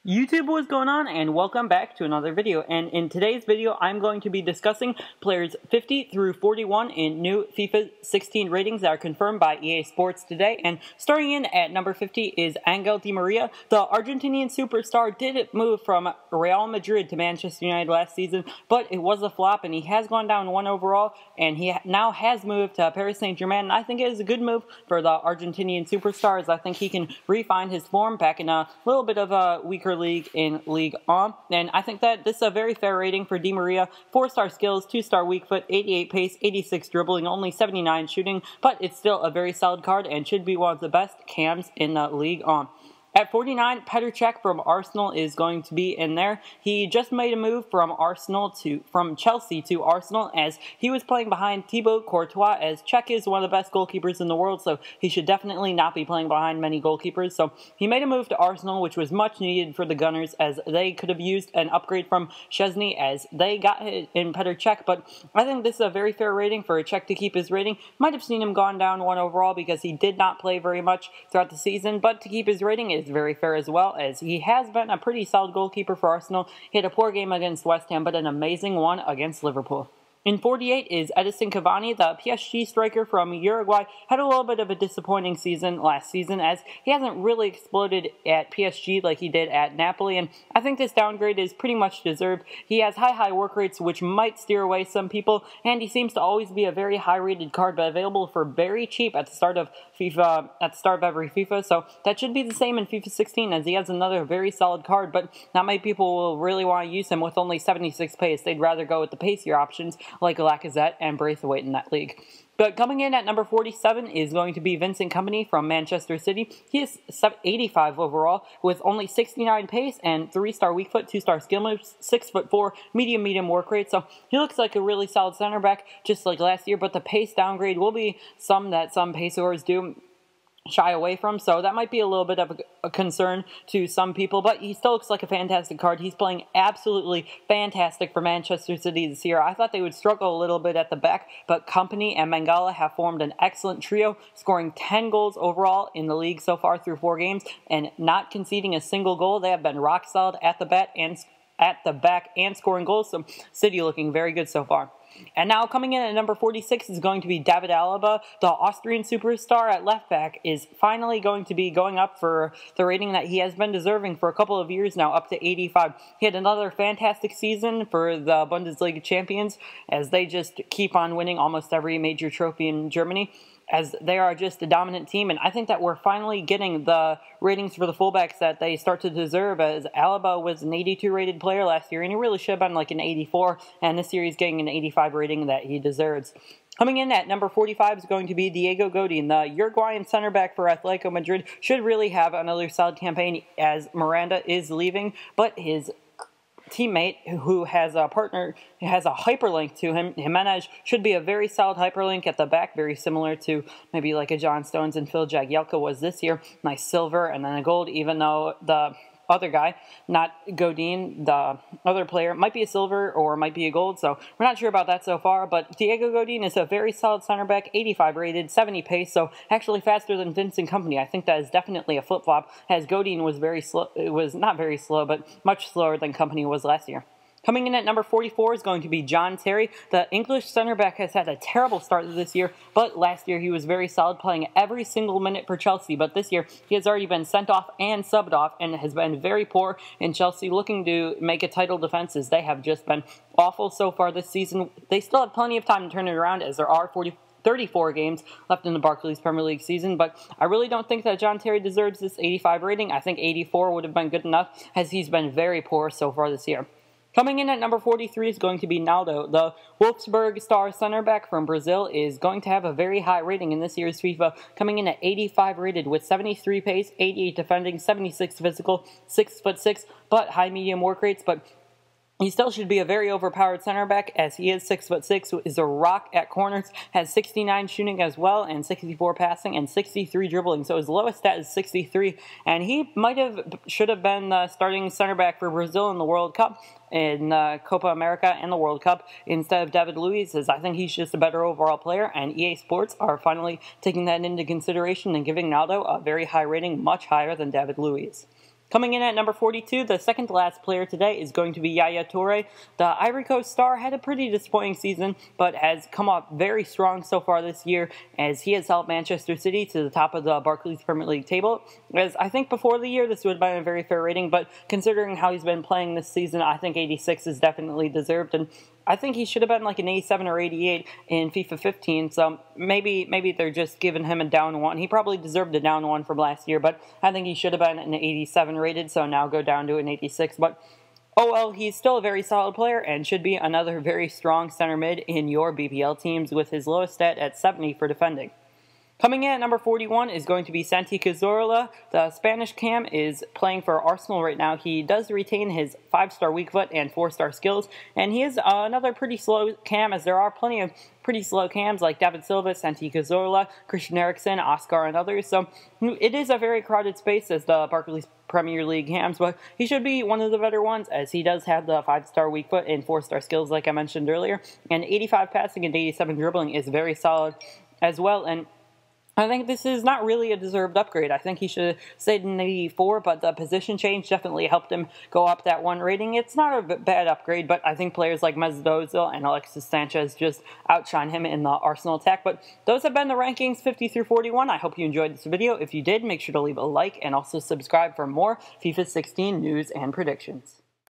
YouTube, what's going on, and welcome back to another video. And in today's video, I'm going to be discussing players 50 through 41 in new FIFA 16 ratings that are confirmed by EA Sports today. And starting in at number 50 is Angel Di Maria. The Argentinian superstar did move from Real Madrid to Manchester United last season, but it was a flop, and he has gone down 1 overall, and he now has moved to Paris Saint-Germain. And I think it is a good move for the Argentinian superstars. I think he can refine his form back in a little bit of a weaker league in Ligue 1, and I think that this is a very fair rating for Di Maria. 4-star skills, 2-star weak foot, 88 pace, 86 dribbling, only 79 shooting, but it's still a very solid card and should be one of the best cams in the Ligue 1. At 49, Petr Cech from Arsenal is going to be in there. He just made a move from Chelsea to Arsenal, as he was playing behind Thibaut Courtois, as Cech is one of the best goalkeepers in the world, so he should definitely not be playing behind many goalkeepers. So he made a move to Arsenal, which was much needed for the Gunners, as they could have used an upgrade from Szczesny, as they got in Petr Cech. But I think this is a very fair rating for Cech to keep his rating. Might have seen him gone down 1 overall because he did not play very much throughout the season, but to keep his rating is very fair, as well as he has been a pretty solid goalkeeper for Arsenal. He had a poor game against West Ham, but an amazing one against Liverpool. In 48 is Edinson Cavani. The PSG striker from Uruguay had a little bit of a disappointing season last season, as he hasn't really exploded at PSG like he did at Napoli, and I think this downgrade is pretty much deserved. He has high work rates, which might steer away some people, and he seems to always be a very high-rated card, but available for very cheap at the start of every FIFA, so that should be the same in FIFA 16, as he has another very solid card, but not many people will really want to use him with only 76 pace. They'd rather go with the pacier options, like Lacazette and Braithwaite in that league. But coming in at number 47 is going to be Vincent Kompany from Manchester City. He is 85 overall with only 69 pace and 3-star weak foot, 2-star skill moves, 6'4", medium work rate. So he looks like a really solid center back, just like last year. But the pace downgrade will be some pacers do shy away from, so that might be a little bit of a concern to some people, but he still looks like a fantastic card. He's playing absolutely fantastic for Manchester City this year. I thought they would struggle a little bit at the back, but Kompany and Mangala have formed an excellent trio, scoring 10 goals overall in the league so far through 4 games, and not conceding a single goal. They have been rock solid at the back and scoring goals, so City looking very good so far. And now coming in at number 46 is going to be David Alaba. The Austrian superstar at left back is finally going to be going up for the rating that he has been deserving for a couple of years now, up to 85. He had another fantastic season for the Bundesliga champions, as they just keep on winning almost every major trophy in Germany, as they are just a dominant team. And I think that we're finally getting the ratings for the fullbacks that they start to deserve, as Alaba was an 82 rated player last year, and he really should have been like an 84, and this year he's getting an 85 rating that he deserves. Coming in at number 45 is going to be Diego Godin. The Uruguayan center back for Atletico Madrid should really have another solid campaign, as Miranda is leaving, but his teammate who has a hyperlink to him, Jimenez, should be a very solid hyperlink at the back, very similar to maybe like a John Stones and Phil Jagielka was this year. Nice silver and then a gold, even though the other guy, not Godin, the other player, might be a silver or might be a gold, so we're not sure about that so far. But Diego Godin is a very solid center back, 85 rated, 70 pace, so actually faster than Vincent Kompany. I think that is definitely a flip-flop, as Godin was very slow. It was not very slow, but much slower than Kompany was last year. Coming in at number 44 is going to be John Terry. The English center back has had a terrible start this year, but last year he was very solid, playing every single minute for Chelsea. But this year he has already been sent off and subbed off, and has been very poor in Chelsea, looking to make a title defense, as they have just been awful so far this season. They still have plenty of time to turn it around, as there are 34 games left in the Barclays Premier League season, but I really don't think that John Terry deserves this 85 rating. I think 84 would have been good enough, as he's been very poor so far this year. Coming in at number 43 is going to be Naldo. The Wolfsburg star center back from Brazil is going to have a very high rating in this year's FIFA, coming in at 85 rated with 73 pace, 88 defending, 76 physical, 6'6", but high medium work rates. But he still should be a very overpowered center back, as he is 6'6", is a rock at corners, has 69 shooting as well, and 64 passing, and 63 dribbling. So his lowest stat is 63, and he should have been the starting center back for Brazil in the World Cup, in Copa America and the World Cup, instead of David Luiz, as I think he's just a better overall player, and EA Sports are finally taking that into consideration and giving Naldo a very high rating, much higher than David Luiz. Coming in at number 42, the second to last player today is going to be Yaya Toure. The Ivory Coast star had a pretty disappointing season, but has come up very strong so far this year as he has helped Manchester City to the top of the Barclays Premier League table. As I think before the year this would have been a very fair rating, but considering how he's been playing this season, I think 86 is definitely deserved, and I think he should have been like an 87 or 88 in FIFA 15, so maybe they're just giving him a down one. He probably deserved a down one from last year, but I think he should have been an 87 rated, so now go down to an 86. But oh well, he's still a very solid player and should be another very strong center mid in your BPL teams with his lowest stat at 70 for defending. Coming in at number 41 is going to be Santi Cazorla. The Spanish cam is playing for Arsenal right now. He does retain his 5-star weak foot and 4-star skills, and he is another pretty slow cam, as there are plenty of pretty slow cams like David Silva, Santi Cazorla, Christian Eriksen, Oscar, and others. So it is a very crowded space as the Barclays Premier League cams, but he should be one of the better ones as he does have the 5-star weak foot and 4-star skills like I mentioned earlier, and 85 passing and 87 dribbling is very solid as well. And I think this is not really a deserved upgrade. I think he should have stayed in 84, but the position change definitely helped him go up that one rating. It's not a bad upgrade, but I think players like Mesut Ozil and Alexis Sanchez just outshine him in the Arsenal attack. But those have been the rankings 50 through 41. I hope you enjoyed this video. If you did, make sure to leave a like and also subscribe for more FIFA 16 news and predictions.